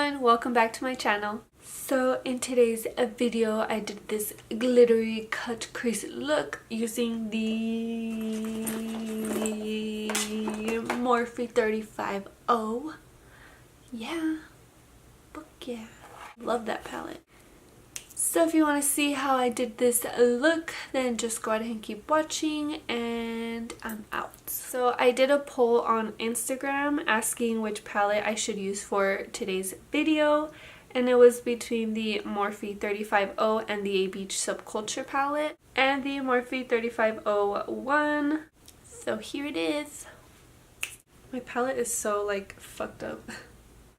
everyone, welcome back to my channel. So in today's video I did this glittery cut crease look using the Morphe 35O. Yeah, fuck yeah, love that palette. So if you want to see how I did this look, then just go ahead and keep watching, and I'm out. So I did a poll on Instagram asking which palette I should use for today's video, and it was between the Morphe 35O and the A Beach Subculture palette, and the Morphe 35O won. So here it is. My palette is so like fucked up.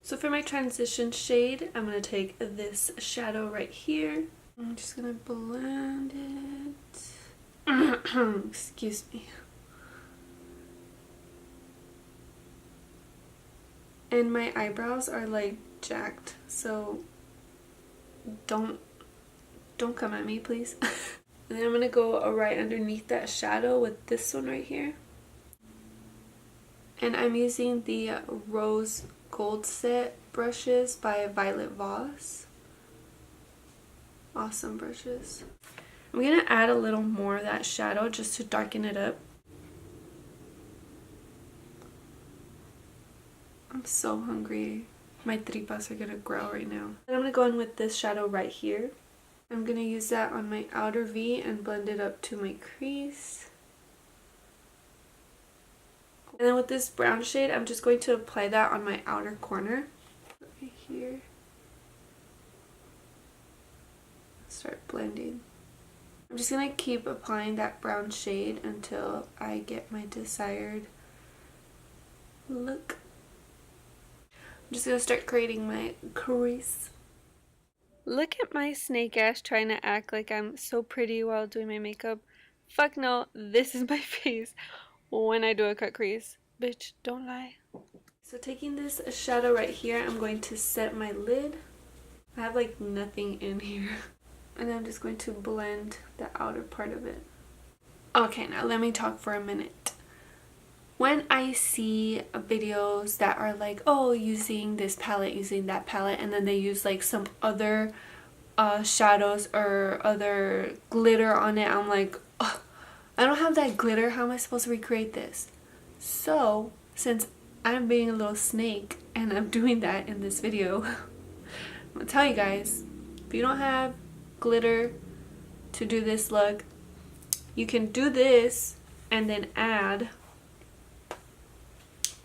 So for my transition shade, I'm going to take this shadow right here. I'm just going to blend it. Excuse me. And my eyebrows are like jacked, so don't come at me, please. And then I'm going to go right underneath that shadow with this one right here. And I'm using the Rose Gold Set brushes by Violet Voss. Awesome brushes. I'm going to add a little more of that shadow just to darken it up. I'm so hungry. My tripas are going to grow right now. And I'm going to go in with this shadow right here. I'm going to use that on my outer V and blend it up to my crease. And then with this brown shade, I'm just going to apply that on my outer corner. Right here. Start blending. I'm just going to keep applying that brown shade until I get my desired look. I'm just going to start creating my crease. Look at my snake ass trying to act like I'm so pretty while doing my makeup. Fuck no, this is my face when I do a cut crease. Bitch, don't lie. So taking this shadow right here, I'm going to set my lid. I have like nothing in here. And I'm just going to blend the outer part of it. Okay, now let me talk for a minute. When I see videos that are like, oh, using this palette, using that palette, and then they use like some other shadows or other glitter on it, I'm like, oh, I don't have that glitter. How am I supposed to recreate this? So, since I'm being a little snake and I'm doing that in this video, I'm gonna tell you guys, if you don't have glitter to do this look, you can do this and then add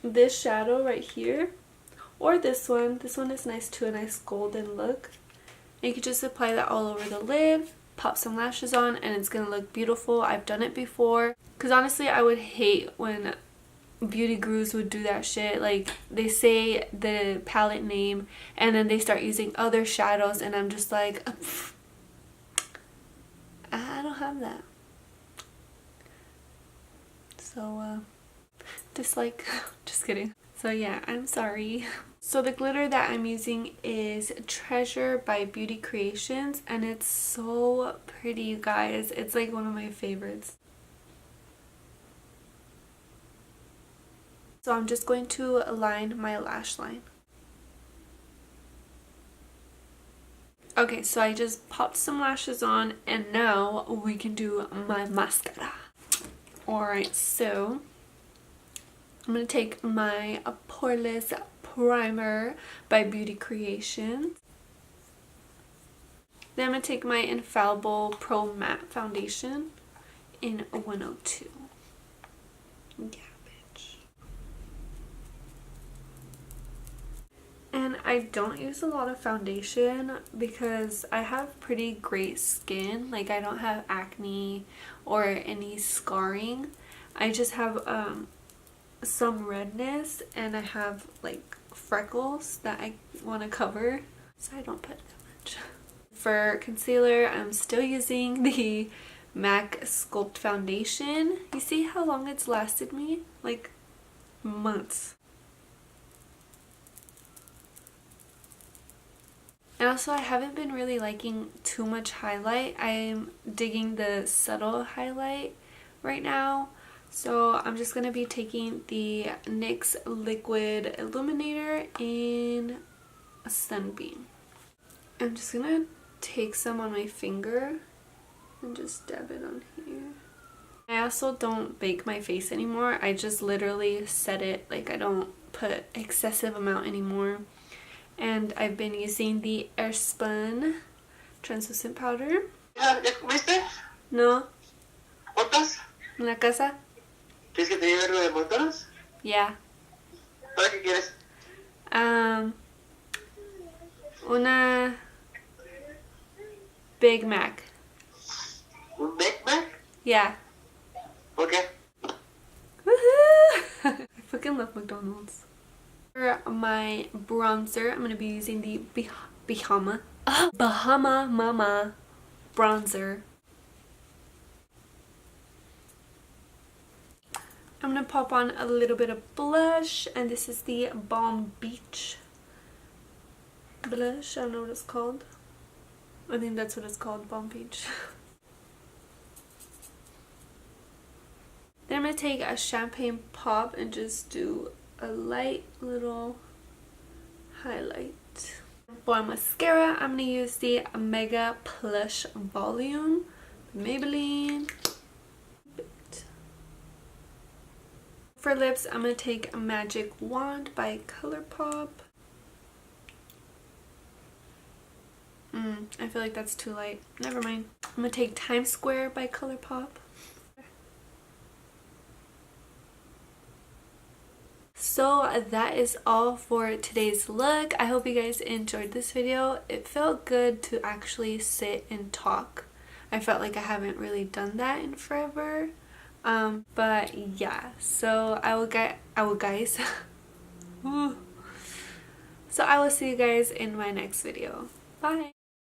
this shadow right here, or this one. This one is nice too, a nice golden look. And you can just apply that all over the lid, pop some lashes on, and it's gonna look beautiful. I've done it before, because honestly I would hate when beauty gurus would do that shit. Like, they say the palette name and then they start using other shadows, and I'm just like, I don't have that. So dislike. Just kidding. So yeah, I'm sorry. So the glitter that I'm using is Treasure by Beauty Creations, and it's so pretty, you guys. It's like one of my favorites. So I'm just going to line my lash line. Okay, so I just popped some lashes on, and now we can do my mascara. Alright, so I'm going to take my Poreless Primer by Beauty Creations. Then I'm going to take my Infallible Pro Matte Foundation in 102. Yeah, bitch. And I don't use a lot of foundation because I have pretty great skin. Like, I don't have acne or any scarring. I just have some redness, and I have like freckles that I want to cover, so I don't put that much. For concealer, I'm still using the MAC Sculpt Foundation. You see how long it's lasted me? Like months. And also, I haven't been really liking too much highlight. I'm digging the subtle highlight right now. So I'm just going to be taking the NYX Liquid Illuminator in Sunbeam. I'm just gonna take some on my finger and just dab it on here. I also don't bake my face anymore. I just literally set it, like I don't put excessive amount anymore. And I've been using the Airspun translucent powder. ¿Ya comiste? No. ¿Montas? ¿En la casa? ¿Quieres que te lleve algo de montones? Yeah. ¿Para qué quieres? Una Big Mac. ¿Un Big Mac? Yeah. ¿Por qué? Woohoo! I fucking love McDonald's. For my bronzer, I'm going to be using the Bahama Mama bronzer. I'm going to pop on a little bit of blush, and this is the Balm Beach blush. I don't know what it's called. I think that's what it's called, Balm Beach. Then I'm going to take a champagne pop and just do a light little highlight. For mascara, I'm going to use the Mega Plush Volume Maybelline. For lips, I'm going to take a Magic Wand by ColourPop. I feel like that's too light. Never mind. I'm going to take Times Square by ColourPop. So that is all for today's look. I hope you guys enjoyed this video. It felt good to actually sit and talk. I felt like I haven't really done that in forever. But yeah, so I will so I will see you guys in my next video. Bye!